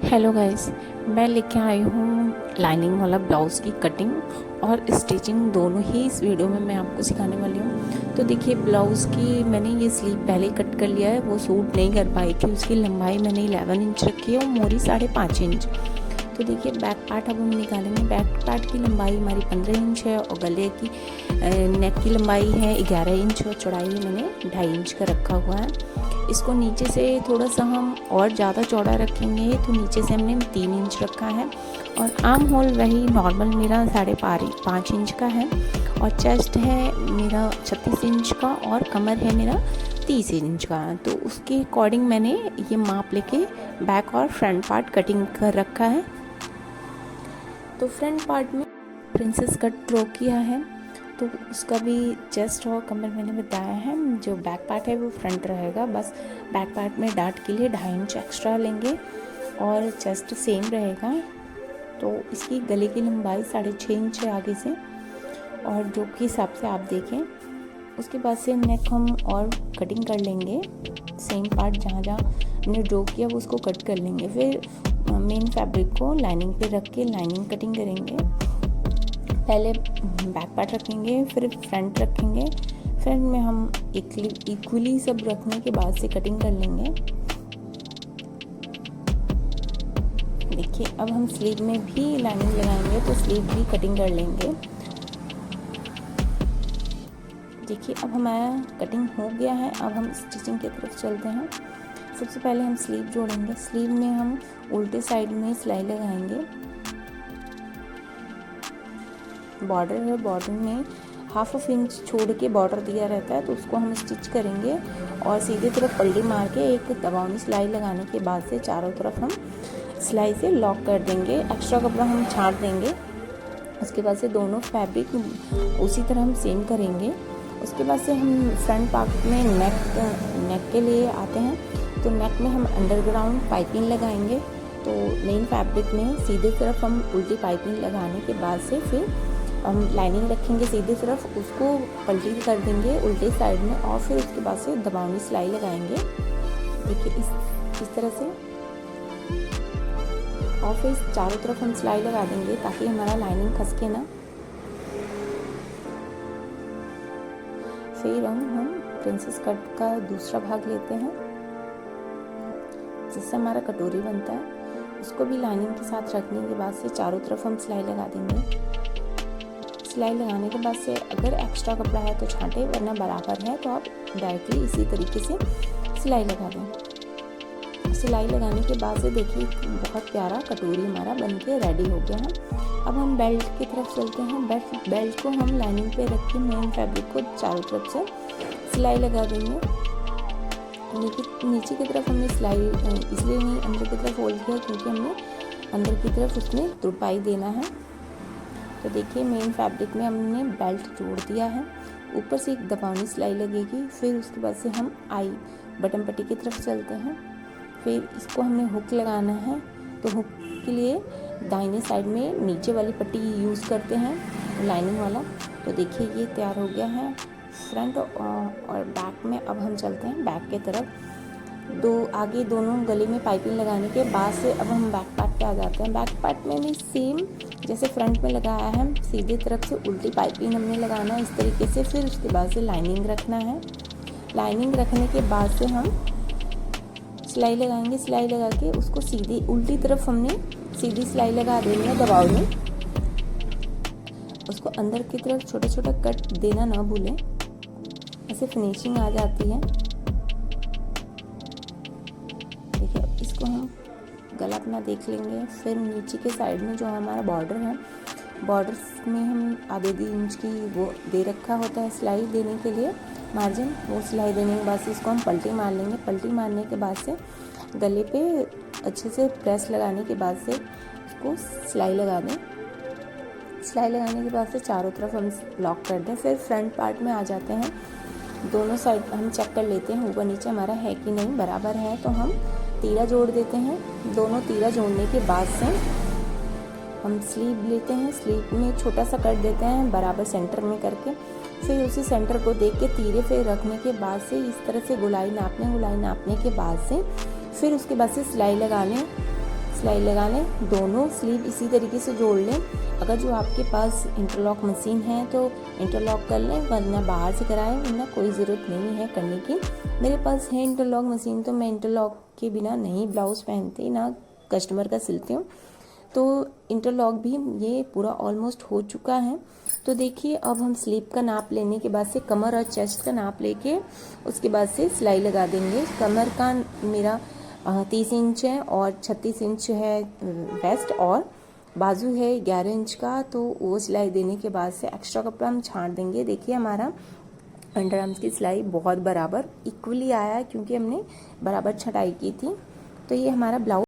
Hello guys, मैं लेके आई हूँ लाइनिंग वाला ब्लाउज़ की कटिंग और स्टिचिंग दोनों ही इस वीडियो में मैं आपको सिखाने वाली हूँ। तो देखिए, ब्लाउज़ की मैंने ये स्लीव पहले कट कर लिया है, वो सूट नहीं कर पाई थी। उसकी लंबाई मैंने 11 इंच रखी है और मोरी 5.5 इंच। तो देखिए, बैक पार्ट अब हम निकालेंगे। बैक पार्ट की लंबाई हमारी 15 इंच है और गले की नेक की लंबाई है 11 इंच और चौड़ाई मैंने 2.5 इंच का रखा हुआ है। इसको नीचे से थोड़ा सा हम और ज़्यादा चौड़ा रखेंगे, तो नीचे से हमने 3 इंच रखा है और आर्म होल वही नॉर्मल मेरा 5.5 इंच का है और चेस्ट है मेरा 36 इंच का और कमर है मेरा 30 इंच का। तो उसके अकॉर्डिंग मैंने ये माप लेके बैक और फ्रंट पार्ट कटिंग कर रखा है। तो फ्रंट पार्ट में प्रिंसेस कट ड्रॉ किया है, तो उसका भी चेस्ट और कमर मैंने बताया है। जो बैक पार्ट है वो फ्रंट रहेगा, बस बैक पार्ट में डार्ट के लिए 2.5 इंच एक्स्ट्रा लेंगे और चेस्ट सेम रहेगा। तो इसकी गले की लंबाई 6.5 इंच है आगे से, और जो कि हिसाब से आप देखें। उसके बाद से नेक हम और कटिंग कर लेंगे, सेम पार्ट जहाँ जहाँ हमने ड्रॉ किया वो उसको कट कर लेंगे। फिर मेन फैब्रिक को लाइनिंग पे रख के लाइनिंग कटिंग करेंगे। पहले बैक पार्ट रखेंगे, फिर फ्रंट रखेंगे। फ्रंट में हम इक्वली सब रखने के बाद से कटिंग कर लेंगे। देखिए, अब हम स्लीव में भी लाइनिंग लगाएंगे, तो स्लीव भी कटिंग कर लेंगे। देखिए, अब हमारा कटिंग हो गया है। अब हम स्टिचिंग की तरफ चलते हैं। सबसे पहले हम स्लीव जोड़ेंगे। स्लीव में हम उल्टे साइड में सिलाई लगाएंगे। बॉर्डर है, बॉर्डर में 1/2 इंच छोड़ के बॉर्डर दिया रहता है, तो उसको हम स्टिच करेंगे और सीधे तरफ पल्ली मार के एक दबावनी सिलाई लगाने के बाद से चारों तरफ हम सिलाई से लॉक कर देंगे। एक्स्ट्रा कपड़ा हम छाड़ देंगे। उसके बाद से दोनों फैब्रिक उसी तरह हम सेम करेंगे। उसके बाद से हम फ्रंट पार्ट में नेक के लिए आते हैं। तो नेक में हम अंडरग्राउंड पाइपिंग लगाएंगे। तो मेन फैब्रिक में सीधे तरफ हम उल्टी पाइपिंग लगाने के बाद से फिर हम लाइनिंग रखेंगे सीधे तरफ, उसको पलटी कर देंगे उल्टे साइड में और फिर उसके बाद से दबावनी सिलाई लगाएंगे। देखिए, इस तरह से, और फिर चारों तरफ हम सिलाई लगा देंगे ताकि हमारा लाइनिंग खसके ना। फिर हम प्रिंसेस कट का दूसरा भाग लेते हैं, जिससे हमारा कटोरी बनता है। उसको भी लाइनिंग के साथ रखने के बाद से चारों तरफ हम सिलाई लगा देंगे। सिलाई लगाने के बाद से अगर एक्स्ट्रा कपड़ा है तो छांटे, वरना बराबर है तो आप डायरेक्टली इसी तरीके से सिलाई लगा दें। सिलाई लगाने के बाद से देखिए, बहुत प्यारा कटोरी हमारा बनके रेडी हो गया है। अब हम बेल्ट की तरफ चलते हैं। बेल्ट को हम लाइनिंग पे रख के मेन फैब्रिक को चारों तरफ से सिलाई लगा देंगे। नीचे की तरफ हमने सिलाई इसलिए नहीं अंदर की तरफ फोल्ड किया क्योंकि हमने अंदर की तरफ उसमें तुरपाई देना है। तो देखिए, मेन फैब्रिक में हमने बेल्ट जोड़ दिया है। ऊपर से एक दबावनी सिलाई लगेगी। फिर उसके बाद से हम बटन पट्टी की तरफ चलते हैं। फिर इसको हमने हुक लगाना है, तो हुक के लिए दाहिने साइड में नीचे वाली पट्टी यूज़ करते हैं, लाइनिंग वाला। तो देखिए, ये तैयार हो गया है फ्रंट और बैक में। अब हम चलते हैं बैक के तरफ। आगे दोनों गले में पाइपिंग लगाने के बाद से अब हम बैक पार्ट पे आ जाते हैं। बैक पार्ट में भी सेम जैसे फ्रंट में लगाया है, सीधे तरफ से उल्टी पाइपिंग हमने लगाना है इस तरीके से। फिर उसके बाद से लाइनिंग रखना है। लाइनिंग रखने के बाद से हम सिलाई लगाएंगे। सिलाई लगा के उसको सीधी उल्टी तरफ हमने सीधी सिलाई लगा देनी है दबाव में। उसको अंदर की तरफ छोटा छोटा कट देना ना भूलें, ऐसे फिनिशिंग आ जाती है। देखिए, इसको हम गला अपना देख लेंगे। फिर नीचे के साइड में जो हमारा बॉर्डर है, बॉर्डर में हम 1/2 इंच की वो दे रखा होता है सिलाई देने के लिए मार्जिन। वो सिलाई देने के बाद से इसको हम पलटी मार लेंगे। पलटी मारने के बाद से गले पे अच्छे से प्रेस लगाने के बाद से उसको सिलाई लगा दें। सिलाई लगाने के बाद से चारों तरफ हम लॉक कर दें। फिर फ्रंट पार्ट में आ जाते हैं। दोनों साइड हम चेक कर लेते हैं ऊपर नीचे हमारा है कि नहीं, बराबर है तो हम तीरा जोड़ देते हैं। दोनों तीरा जोड़ने के बाद से हम स्लीव लेते हैं। स्लीव में छोटा सा कट देते हैं बराबर सेंटर में करके। फिर उसी सेंटर को देख के तीरे फिर रखने के बाद से इस तरह से गुलाई नापने के बाद से फिर उसके बाद से सिलाई लगा लें। सिलाई लगा लें। दोनों स्लीव इसी तरीके से जोड़ लें। अगर जो आपके पास इंटरलॉक मशीन है तो इंटरलॉक कर लें, वरना बाहर से कराएं, वरना कोई ज़रूरत नहीं है करने की। मेरे पास है इंटरलॉक मशीन, तो मैं इंटरलॉक के बिना नहीं ब्लाउज़ पहनती, ना कस्टमर का सिलती हूँ। तो इंटरलॉक भी ये पूरा ऑलमोस्ट हो चुका है। तो देखिए अब हम स्लीव का नाप लेने के बाद से कमर और चेस्ट का नाप लेके उसके बाद से सिलाई लगा देंगे। कमर का मेरा 30 इंच है और 36 इंच है वेस्ट, और बाजू है 11 इंच का। तो वो सिलाई देने के बाद से एक्स्ट्रा कपड़ा हम छांट देंगे। देखिए हमारा अंडर आर्म्स की सिलाई बहुत बराबर इक्वली आया है, क्योंकि हमने बराबर छटाई की थी। तो ये हमारा ब्लाउज